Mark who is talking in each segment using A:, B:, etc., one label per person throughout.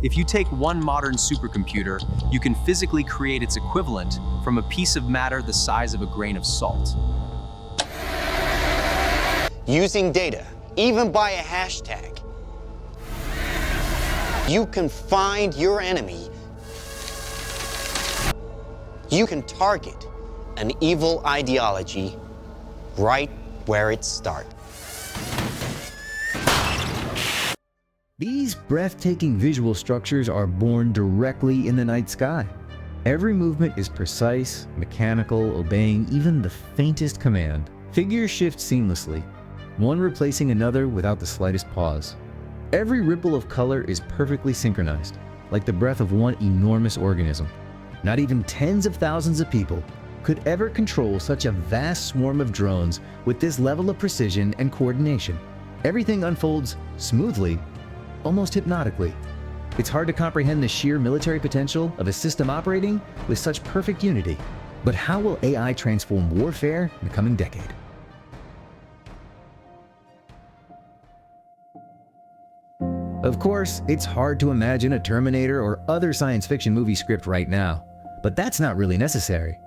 A: If you take one modern supercomputer, you can physically create its equivalent from a piece of matter the size of a grain of salt.
B: Using data, even by a hashtag, you can find your enemy. You can target an evil ideology right where it starts.
C: These breathtaking visual structures are born directly in the night sky. Every movement is precise, mechanical, obeying even the faintest command. Figures shift seamlessly, one replacing another without the slightest pause. Every ripple of color is perfectly synchronized, like the breath of one enormous organism. Not even tens of thousands of people could ever control such a vast swarm of drones with this level of precision and coordination. Everything unfolds smoothly, almost hypnotically. It's hard to comprehend the sheer military potential of a system operating with such perfect unity. But how will AI transform warfare in the coming decade? Of course, it's hard to imagine a Terminator or other science fiction movie script right now, but that's not really necessary.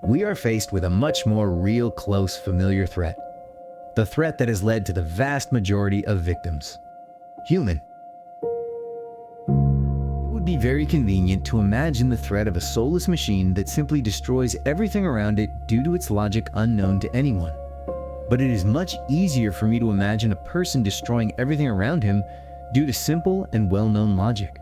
C: We are faced with a much more real, close, familiar threat. The threat that has led to the vast majority of victims. Human. It would be very convenient to imagine the threat of a soulless machine that simply destroys everything around it due to its logic unknown to anyone. But it is much easier for me to imagine a person destroying everything around him due to simple and well-known logic.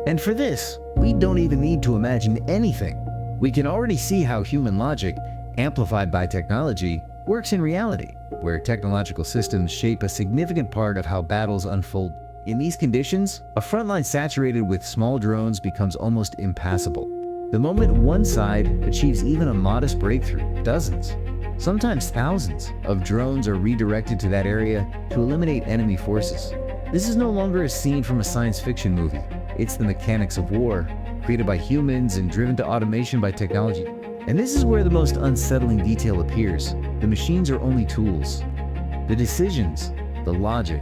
C: And for this, we don't even need to imagine anything. We can already see how human logic, amplified by technology, works in reality, where technological systems shape a significant part of how battles unfold. In these conditions, a frontline saturated with small drones becomes almost impassable. The moment one side achieves even a modest breakthrough, dozens, sometimes thousands, of drones are redirected to that area to eliminate enemy forces. This is no longer a scene from a science fiction movie. It's the mechanics of war, created by humans and driven to automation by technology. And this is where the most unsettling detail appears. The machines are only tools. The decisions, the logic,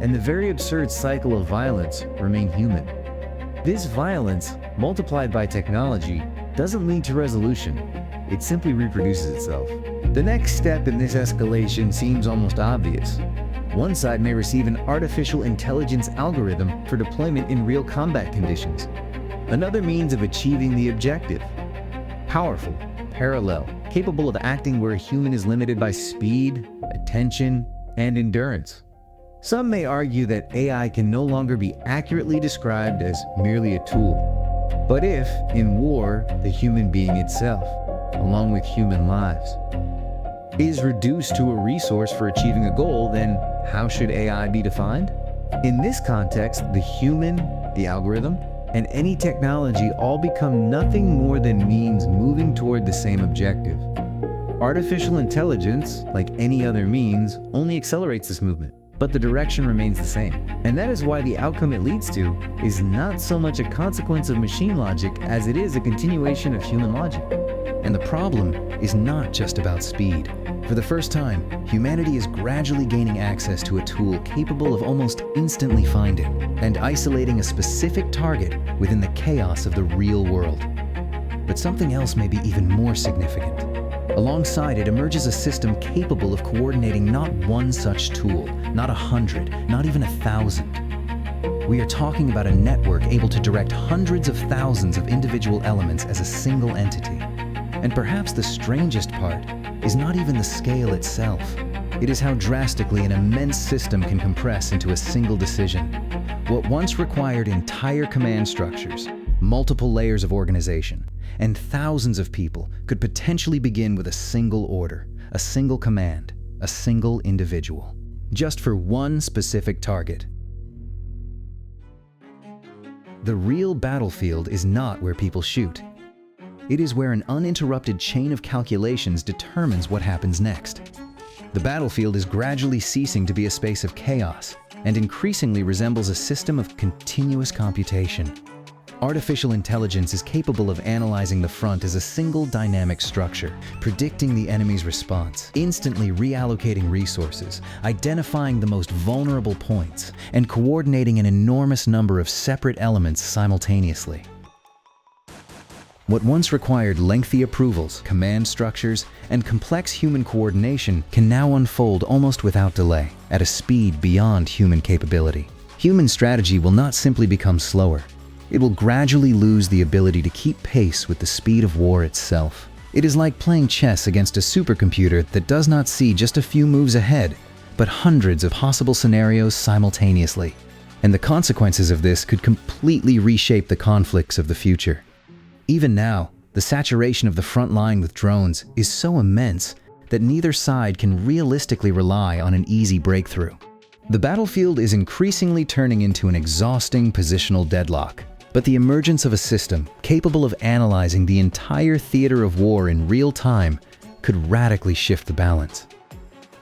C: and the very absurd cycle of violence remain human. This violence, multiplied by technology, doesn't lead to resolution. It simply reproduces itself. The next step in this escalation seems almost obvious. One side may receive an artificial intelligence algorithm for deployment in real combat conditions. Another means of achieving the objective. Powerful, parallel, capable of acting where a human is limited by speed, attention, and endurance. Some may argue that AI can no longer be accurately described as merely a tool. But if, in war, the human being itself, along with human lives, is reduced to a resource for achieving a goal, then how should AI be defined? In this context, the human, the algorithm, and any technology all become nothing more than means moving toward the same objective. Artificial intelligence, like any other means, only accelerates this movement, but the direction remains the same. And that is why the outcome it leads to is not so much a consequence of machine logic as it is a continuation of human logic. And the problem is not just about speed. For the first time, humanity is gradually gaining access to a tool capable of almost instantly finding and isolating a specific target within the chaos of the real world. But something else may be even more significant. Alongside it emerges a system capable of coordinating not one such tool, not 100, not even 1,000. We are talking about a network able to direct hundreds of thousands of individual elements as a single entity. And perhaps the strangest part is not even the scale itself. It is how drastically an immense system can compress into a single decision. What once required entire command structures, multiple layers of organization, and thousands of people could potentially begin with a single order, a single command, a single individual, just for one specific target. The real battlefield is not where people shoot. It is where an uninterrupted chain of calculations determines what happens next. The battlefield is gradually ceasing to be a space of chaos and increasingly resembles a system of continuous computation. Artificial intelligence is capable of analyzing the front as a single dynamic structure, predicting the enemy's response, instantly reallocating resources, identifying the most vulnerable points, and coordinating an enormous number of separate elements simultaneously. What once required lengthy approvals, command structures, and complex human coordination can now unfold almost without delay, at a speed beyond human capability. Human strategy will not simply become slower. It will gradually lose the ability to keep pace with the speed of war itself. It is like playing chess against a supercomputer that does not see just a few moves ahead, but hundreds of possible scenarios simultaneously. And the consequences of this could completely reshape the conflicts of the future. Even now, the saturation of the front line with drones is so immense that neither side can realistically rely on an easy breakthrough. The battlefield is increasingly turning into an exhausting positional deadlock. But the emergence of a system capable of analyzing the entire theater of war in real time could radically shift the balance.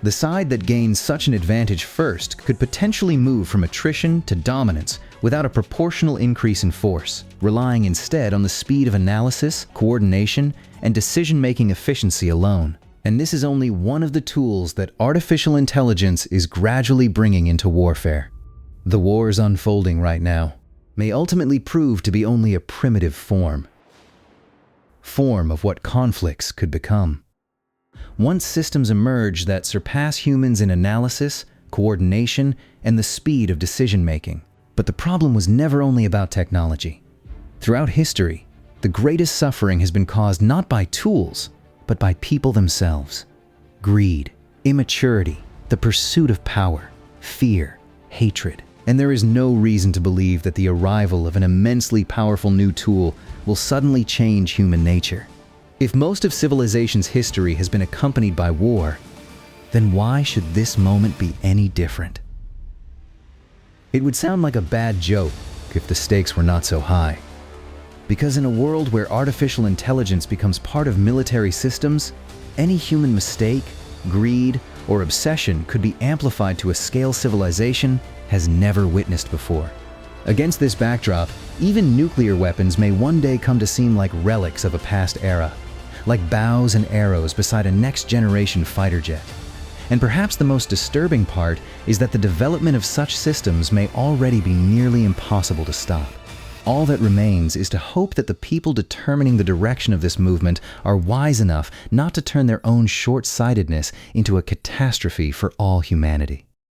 C: The side that gains such an advantage first could potentially move from attrition to dominance without a proportional increase in force, relying instead on the speed of analysis, coordination, and decision-making efficiency alone. And this is only one of the tools that artificial intelligence is gradually bringing into warfare. The wars unfolding right now may ultimately prove to be only a primitive form of what conflicts could become. Once systems emerge that surpass humans in analysis, coordination, and the speed of decision-making. But the problem was never only about technology. Throughout history, the greatest suffering has been caused not by tools, but by people themselves. Greed, immaturity, the pursuit of power, fear, hatred. And there is no reason to believe that the arrival of an immensely powerful new tool will suddenly change human nature. If most of civilization's history has been accompanied by war, then why should this moment be any different? It would sound like a bad joke if the stakes were not so high. Because in a world where artificial intelligence becomes part of military systems, any human mistake, greed, or obsession could be amplified to a scale civilization has never witnessed before. Against this backdrop, even nuclear weapons may one day come to seem like relics of a past era, like bows and arrows beside a next-generation fighter jet. And perhaps the most disturbing part is that the development of such systems may already be nearly impossible to stop. All that remains is to hope that the people determining the direction of this movement are wise enough not to turn their own short-sightedness into a catastrophe for all humanity.